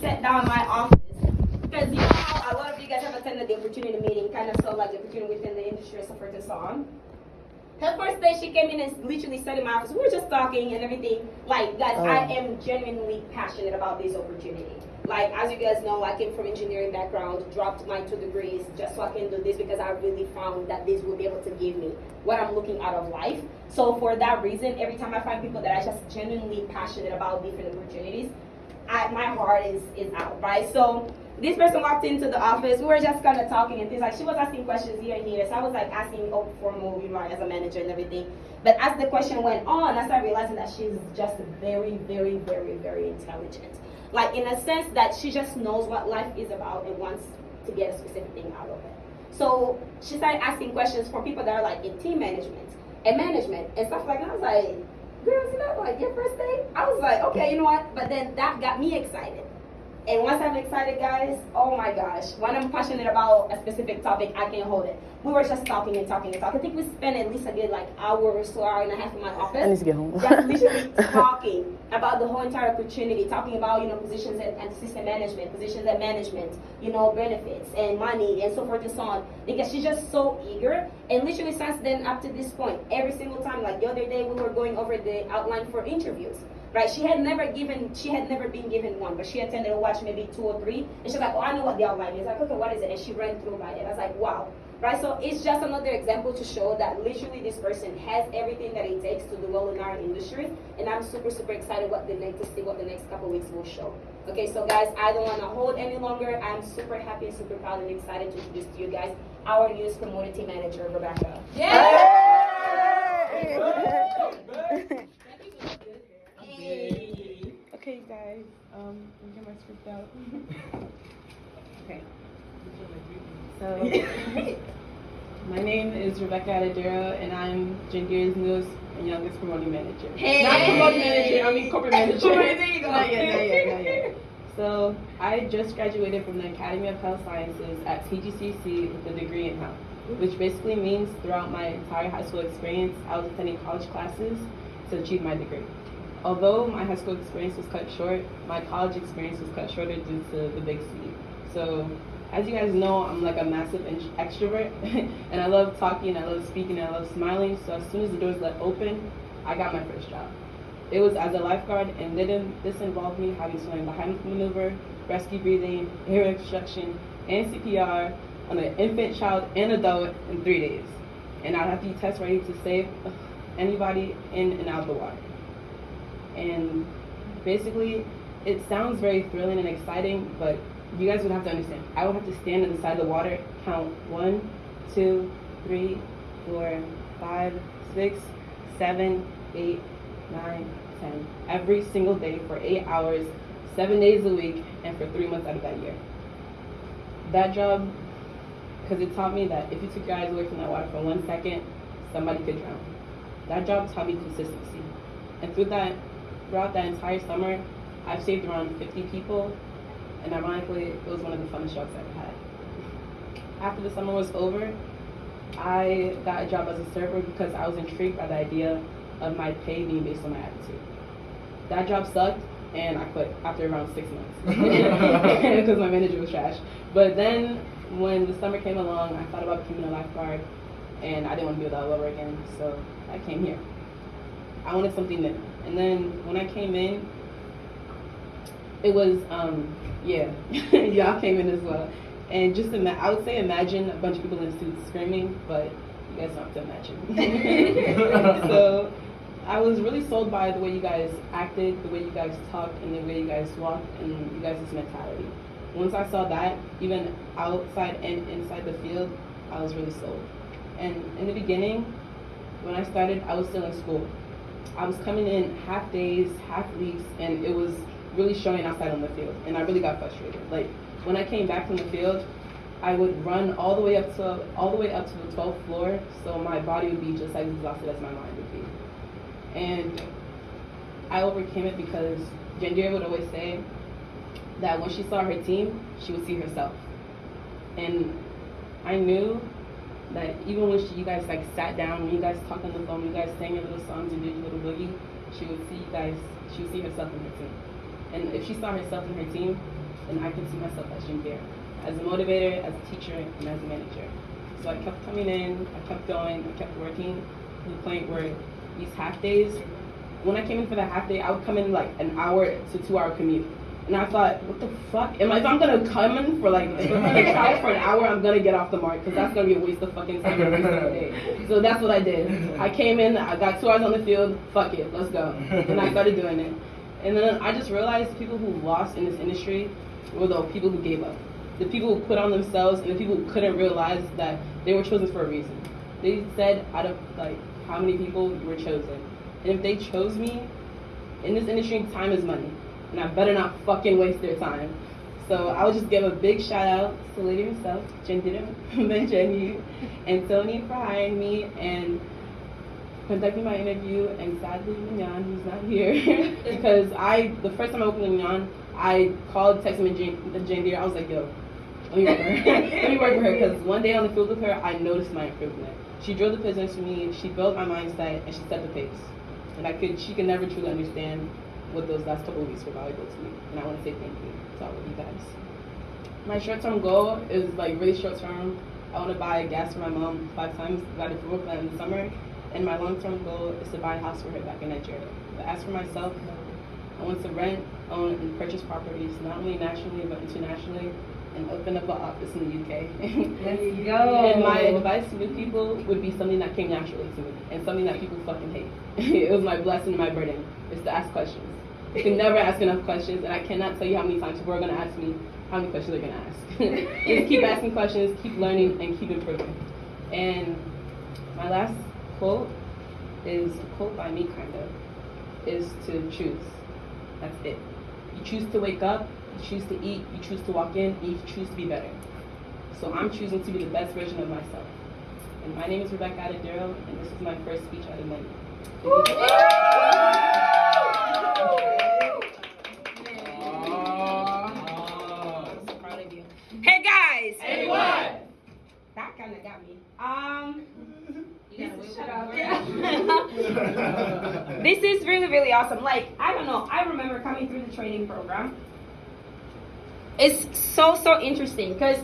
sat down in my office, because you know how a lot of you guys have attended the opportunity meeting, kind of saw like the opportunity within the industry, so forth and so on. Her first day, she came in and literally sat in my office. We were just talking and everything. Like, guys, I am genuinely passionate about this opportunity. Like, as you guys know, I came from engineering background, dropped my 2 degrees just so I can do this because I really found that this will be able to give me what I'm looking out of life. So for that reason, every time I find people that are just genuinely passionate about different opportunities, my heart is out, right? So this person walked into the office. We were just kind of talking and things like she was asking questions here and here. So I was like asking formal, as a manager and everything. But as the question went on, I started realizing that she's just very, very, very, very intelligent. Like in a sense that she just knows what life is about and wants to get a specific thing out of it. So she started asking questions for people that are like in team management and stuff like that. I was like, girl, isn't that like your first day? I was like, okay, you know what? But then that got me excited. And once I'm excited, guys, oh my gosh, when I'm passionate about a specific topic, I can't hold it. We were just talking and talking and talking. I think we spent at least a good like hour or so, hour and a half in my office. I need to get home. Just literally talking about the whole entire opportunity, talking about, positions and system management, positions and management, benefits and money and so forth and so on. Because she's just so eager. And literally since then up to this point, every single time, like the other day we were going over the outline for interviews. Right, she had never been given one, but she attended a watch maybe 2 or 3, and she's like, oh, I know what the outline is. Like, okay, what is it? And she ran through by it. I was like, wow, right? So it's just another example to show that literally this person has everything that it takes to do well in our industry, and I'm super, super excited to see what the next couple weeks will show. Okay, so guys, I don't want to hold any longer. I'm super happy and super proud and excited to introduce to you guys our newest commodity manager, Rebecca. Yay! Okay, guys, let me get my script out. Okay. So, my name is Rebecca Adadero, and I'm Jandir's newest and youngest promoting manager. Hey! Not promoting manager, I mean corporate manager. There you go. Not yet. So, I just graduated from the Academy of Health Sciences at TGCC with a degree in health, which basically means throughout my entire high school experience, I was attending college classes to achieve my degree. Although my high school experience was cut short, my college experience was cut shorter due to the big city. So, as you guys know, I'm like a massive extrovert, and I love talking, I love speaking, I love smiling. So as soon as the doors let open, I got my first job. It was as a lifeguard, and this involved me having to learn the Heimlich maneuver, rescue breathing, air extraction, and CPR on an infant, child, and adult in 3 days. And I'd have to be test ready to save anybody in and out of the water. And basically, it sounds very thrilling and exciting, but you guys would have to understand. I would have to stand on the side of the water, count 1, 2, 3, 4, 5, 6, 7, 8, 9, 10, every single day for 8 hours, 7 days a week, and for 3 months out of that year. That job, because it taught me that if you took your eyes away from that water for 1 second, somebody could drown. That job taught me consistency. And throughout that entire summer, I've saved around 50 people, and ironically, it was one of the funnest jobs I've had. After the summer was over, I got a job as a server because I was intrigued by the idea of my pay being based on my attitude. That job sucked, and I quit after around 6 months because my manager was trash. But then, when the summer came along, I thought about becoming a lifeguard, and I didn't want to be with all over again, so I came here. I wanted something new. And then when I came in, it was, y'all came in as well. And just, I would say imagine a bunch of people in suits screaming, but you guys don't have to imagine. So I was really sold by the way you guys acted, the way you guys talked, and the way you guys walked, and you guys' mentality. Once I saw that, even outside and inside the field, I was really sold. And in the beginning, when I started, I was still in school. I was coming in half days, half weeks, and it was really showing outside on the field, and I really got frustrated. Like, when I came back from the field, I would run all the way up to the 12th floor, so my body would be just as exhausted as my mind would be. And I overcame it because Jandir would always say that when she saw her team, she would see herself. And I knew that even when you guys like sat down, when you guys talked on the phone, when you guys sang your little songs and did your little boogie, she would see herself in her team. And if she saw herself in her team, then I could see myself as Jindira, as a motivator, as a teacher, and as a manager. So I kept coming in, I kept going, I kept working to the point where these half days, when I came in for the half day, I would come in like an hour to 2 hour commute. And I thought, what the fuck? Am I, if I'm gonna come in for like, if I'm gonna travel for an hour, I'm gonna get off the mark, because that's gonna be a waste of fucking time every single day. So that's what I did. I came in, I got 2 hours on the field, fuck it, let's go. And I started doing it. And then I just realized people who lost in this industry were the people who gave up. The people who quit on themselves, and the people who couldn't realize that they were chosen for a reason. They said out of like how many people you were chosen. And if they chose me, in this industry, time is money. And I better not fucking waste their time. So I would just give a big shout out to the lady herself, Jindira Benjani, and Tony for hiring me and conducting my interview, and sadly Mignon, who's not here, because the first time I opened Mignon, I called, texted Jindira, I was like, yo, let me work with her. Let me work with her, because one day on the field with her, I noticed my improvement. She drilled the business for me, she built my mindset, and she set the pace. And she could never truly understand what those last couple of weeks were valuable to me. And I want to say thank you to all of you guys. My short-term goal is like really short-term. I want to buy gas for my mom 5 times. I got a Brooklyn plan in the summer. And my long-term goal is to buy a house for her back in Nigeria. But as for myself, I want to rent, own, and purchase properties, not only nationally, but internationally, and open up an office in the UK. Let's go. And my advice to new people would be something that came naturally to me, and something that people fucking hate. It was my blessing and my burden, is to ask questions. You can never ask enough questions, and I cannot tell you how many times people are going to ask me how many questions they're going to ask. Just keep asking questions, keep learning, and keep improving. And my last quote is a quote by me, kind of, is to choose. That's it. You choose to wake up, you choose to eat, you choose to walk in, and you choose to be better. So I'm choosing to be the best version of myself. And my name is Rebecca Adedero, and this is my first speech at Amendment. Hey guys! Hey, what? That kind of got me. This is really, really awesome. Like, I don't know, I remember coming through the training program. It's so interesting because